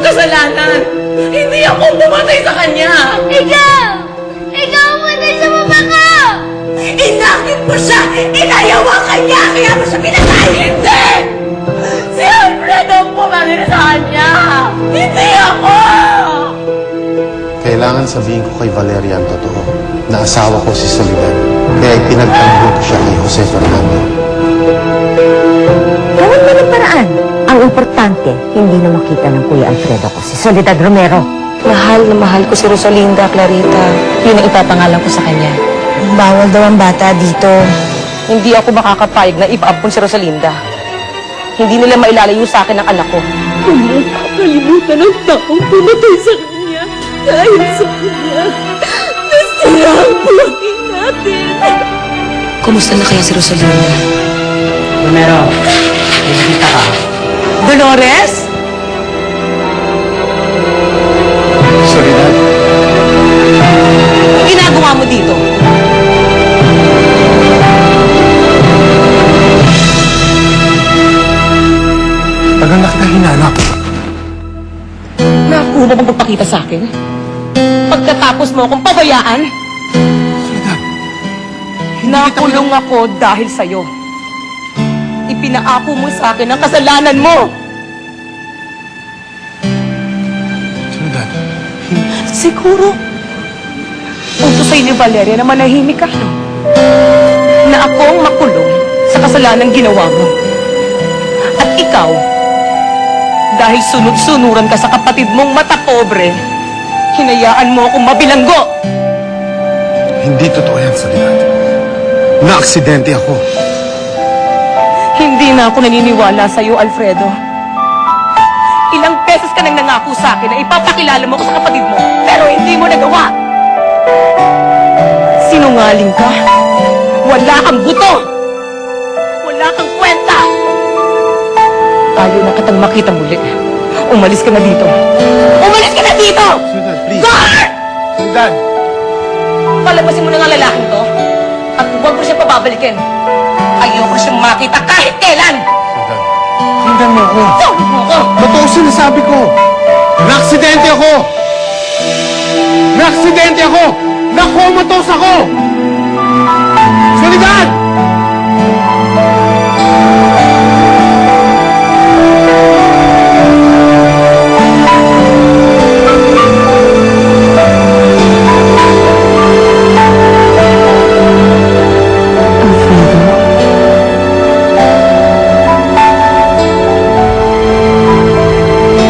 kasalanan. Hindi ako pumatay sa kanya. Ikaw! Ikaw ang matay sa mama ko! Inakit mo siya! Inayawan ka niya! Kaya mo siya pinatay! Hindi! Si Alfredo ang pumatay sa kanya! Hindi ako! Kailangan sabihin ko kay Valeria ang totoo na asawa ko si Soledad. Kaya ipinagtanggol ko siya kay Jose Fernando. Gawin mo ng paraan. Ang importante, hindi na makita ng Kuya Alfredo ko, si Soledad Romero. Mahal na mahal ko si Rosalinda, Clarita. Yun ang ipapangalan ko sa kanya. Bawal daw ang bata dito. Hindi ako makakapayag na ipaabon si Rosalinda. Hindi nila mailalayo sa akin ang anak ko. Hindi kakalimutan ang taong pumatay sa kanya. Dahil sa kanya, nasira ang buhay natin. Kumusta na kaya si Rosalinda? Romero, may nakita ka. Dolores? Soledad, Ang ginagawa mo dito? tagal na kita hinanap. Nakuha mo magpakita sa akin? Pagkatapos mo akong pabayaan? Soledad, Nakulong ako dahil sa'yo. Ipinaako mo sa akin ang kasalanan mo. Soledad, Siguro, utos sa'yo ni Valeria na manahimik ka, no? Na ako ang makulong sa kasalanan ginawa mo. At ikaw, dahil sunod-sunuran ka sa kapatid mong matapobre, hinayaan mo akong mabilanggo. hindi totoo yan, Soledad. Na-aksidente ako. Hindi na ako naniniwala sa'yo, Alfredo. Ilang beses ka nang nangako sa akin na ipapakilala mo ko sa kapatid mo, pero hindi mo nagawa. Sinungaling ka. Wala kang buto. Wala kang kwenta. Ayaw na kitang makita muli. Umalis ka na dito. Umalis ka na dito! Soledad, please. Guard! Soledad! Palabasin mo na nga lalaking to at huwag mo siya pababalikin. Ayoko siyang makita kahit kailan. Soledad, hanggang mo ako. Tawag mo ko! Totoo sinasabi ko. Na-aksidente ako! Na-aksidente ako! Na-comatose ako! Soledad!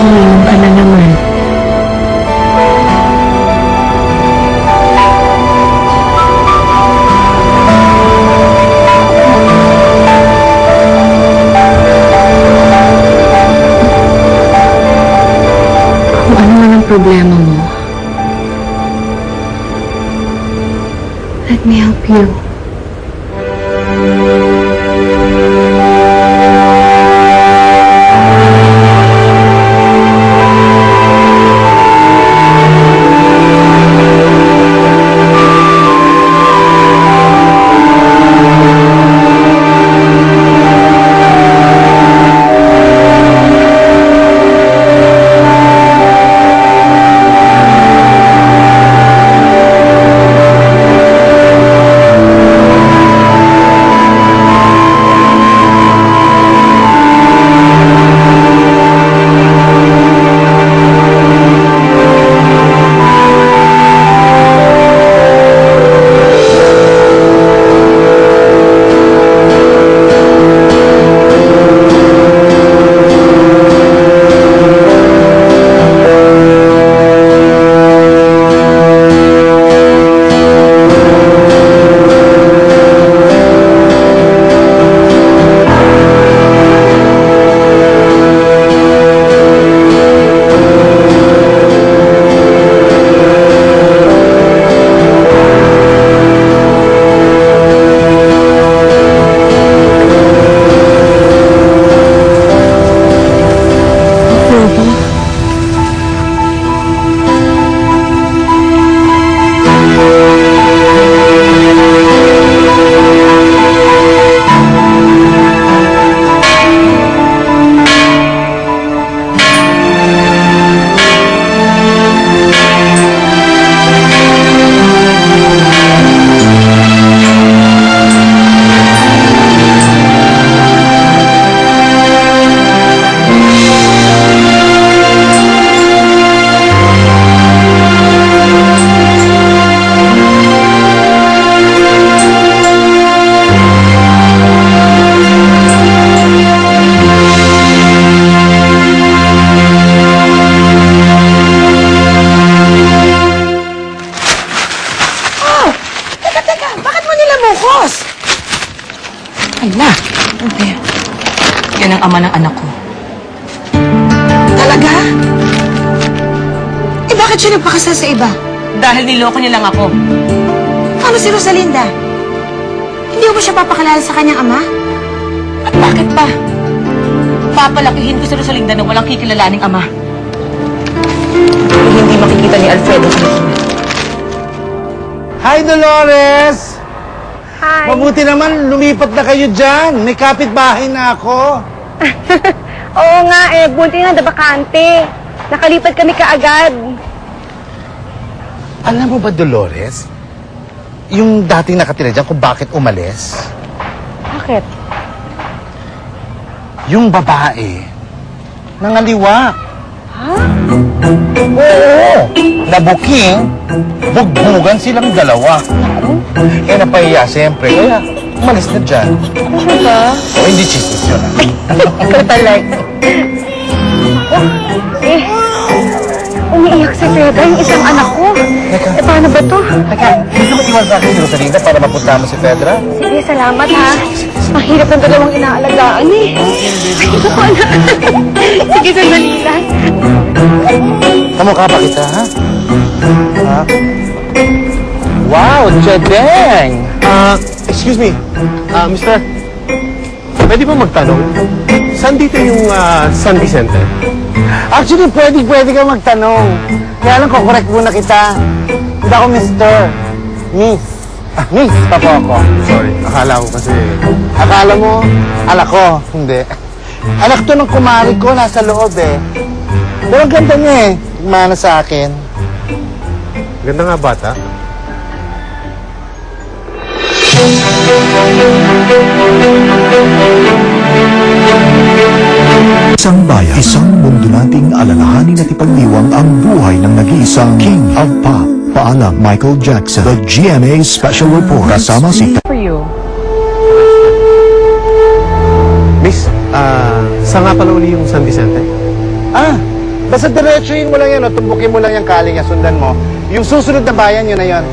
Ngayon ka na naman. Kung ano man ang problema mo, let me help you. ama ng anak ko. Talaga? Eh bakit siya nagpakasal sa iba? Dahil niloko niya lang ako. Paano si Rosalinda? Hindi mo ba siya papakilala sa kanyang ama? At bakit pa? Papalakihin ko si Rosalinda na walang kikilalaning ama. Hindi makikita ni Alfredo sa likod. Hi, Dolores! Hi! Mabuti naman, lumipat na kayo dyan. May kapitbahay na ako. Oo nga eh, buti nga bakante. Nakalipat kami kaagad. Alam mo ba, Dolores? Yung dating nakatira dyan kung bakit umalis? Bakit? Yung babae, nangaliwa. Ha? Oo! Nabuking, bugbugan silang dalawa. Eh, napahiya siyempre. Kaya, umalis na dyan. Ano ba? O, hindi chismis yun. Ikaw talaga. Umiiyak si Feda, yung isang anak ko. Eh, paano ba to? Teka, hindi mo iwan sa akin si Rosalinda para mapunta mo si Pedra? Sige, salamat ha. Mahirap ng dalawang inaalagaan eh. Ito ko na. Sige, sandali lang. Kamukha ba kita, ha? Ha? Wow, Chedeng! Excuse me, mister. Pwede ba magtanong? Saan dito yung San Vicente? Actually, pwede ka magtanong. Kaya lang, kukorek muna kita. Hindi ako mister. Miss. Miss pa po ako. Sorry, akala ko kasi... Akala mo, anak ko. Hindi. Anak to ng kumari ko, nasa loob eh. Pero ang ganda niya eh. Mana sa akin. Ganda nga bata. Isang bayan, isang mundo nating alalahanin at ipagdiwang ang buhay ng nag-iisang King of Pop. Paalam Michael Jackson, The GMA Special Report. Kasama si... For you. Miss, saan nga pala uli yung San Vicente? Basta diretsuhin mo lang yan o tumbukin mo lang yung kaling niya, sundan mo. Yung susunod na bayan, yun na yun.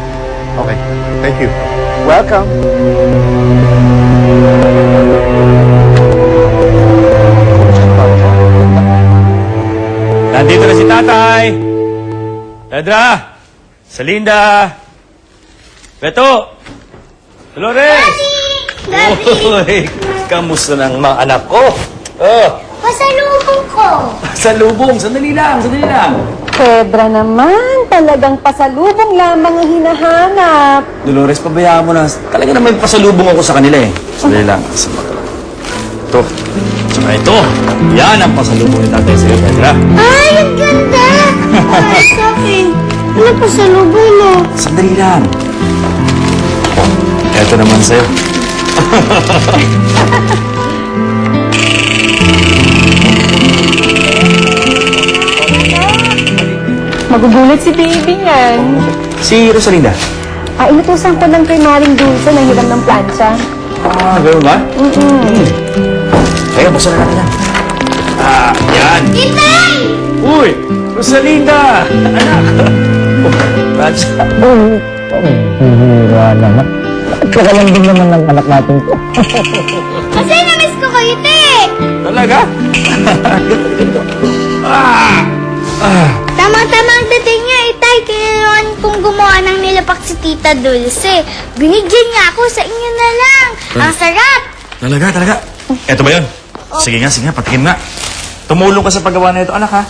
Okay, thank you. Welcome. Nandito na si Tatay! Pedra! Salinda! Beto! Dolores! Daddy! Uy! Kamusta ng mga anak ko? Oh! Pasalubong ko! Sa lubong! Sandali lang! Sandali lang! Pedra naman, talagang pasalubong lamang ang hinahanap. Dolores, pabayaan mo na. Talaga naman pasalubong ako sa kanila eh. Sandali lang. Sama ka lang. Ito. Tsaka ito. Yan ang pasalubong ni Tatay sa'yo, Pedra. Ay, ang ganda! Ay, sa akin. Ano pasalubong mo? Sandali lang. Ito naman sa'yo. Magugulat si baby niyan. Si Rosalinda. Inutusan ko lang kay Maring Dulce na hiram ng plancha. Gano'n ba? Teka, buksan na natin yan. Yan. Itay! Uy! Rosalinda! Anak! Oh, Raj. Hihira naman. Kakalanding naman ng anak natin ko. Kasi na-miss ko kayo, te! Talaga? Tamang-tama ang dating niya, Itay. Kailangan kong gumawa ng nilapak si Tita Dulce. Binigyan niya ako sa inyo na lang. Ang sarap! Talaga? Ito ba yun? Sige nga, patikim nga. Tumulong ka sa paggawa na ito, anak ha?